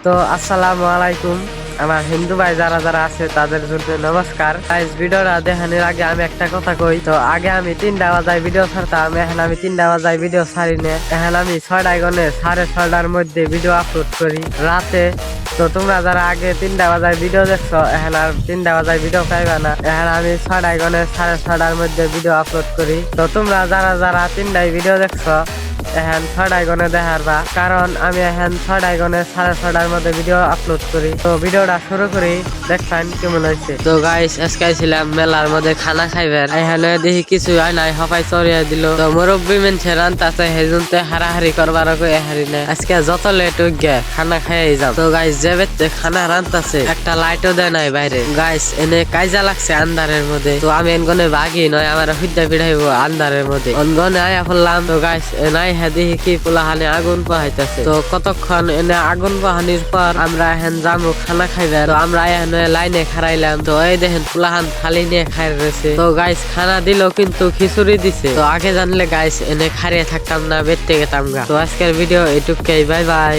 তো আসসালামু আলাইকুম আমার হিন্দু ভাই যারা যারা আছে তাদের জন্য নমস্কার। গাইস ভিডিওটা দেখানোর আগে আমি একটা কথা কই। তো আগে আমি 3টা বাজায় ভিডিও ছাড়তাম, এখন আমি 3টা বাজায় ভিডিও ছাড়ি না। এখন আমি 6টায় গনে 6:30টার মধ্যে ভিডিও আপলোড করি রাতে। তো তোমরা যারা আগে 3টা বাজায় ভিডিও দেখছো এখন আর 3টা বাজায় ভিডিও পাইবা না। এখন আমি 6টায় গনে 6:30টার মধ্যে ভিডিও আপলোড করি। তো তোমরা যারা যারা 3টায় ভিডিও দেখছো এখন 6টায় গনে দেখারবা, কারণ আমি এখন 6টায় গনে 6:30টার মধ্যে ভিডিও আপলোড করি। তো ভিডিওটা শুরু করি, দেখবেন কেমন হয়েছে। তো গাইস আজকে ছিলাম মেলার মধ্যে খানা খাইবেন, এখানে দেখি কিছু হয় নাই, সবাই চড়িয়ে দিল। তো মুরব্বী মেনছে রান্তাছে হেজুনতে হারাহারি করবার হারি নাই। আজকে যত লেট হয়ে গে খানা খাইয়ে যাও। তো গাইস যে বেতে খানা রান্তাছে একটা লাইটও দেয় নাই বাইরে। গাইস এনে কাইজা লাগছে আন্ধারের মধ্যে। তো আমি এনগনে বাগি নয় আমার হুদ্দা পিড়াইবো আন্ধারের মধ্যে অনগনে আয়া পড়লাম। তো গাইস নাই দেখি কি পোলাহানে আগুন পাহাইতেছে। তো কতক্ষণ এনে আগুন পাহানির পর আমরা এখন যাবো খানা খাইবে। তো আমরা এখানে লাইনে খারাইলাম। তো এই দেখেন পোলাহান থালি নিয়ে খাই রয়েছে। তো গাইস খানা দিল কিন্তু খিচুড়ি দিছে। তো আগে জানলে গাইস এনে খারিয়ে থাকতাম না, বেরতে গেতাম গা। তো আজকের ভিডিও এটুকুই, বাই বাই।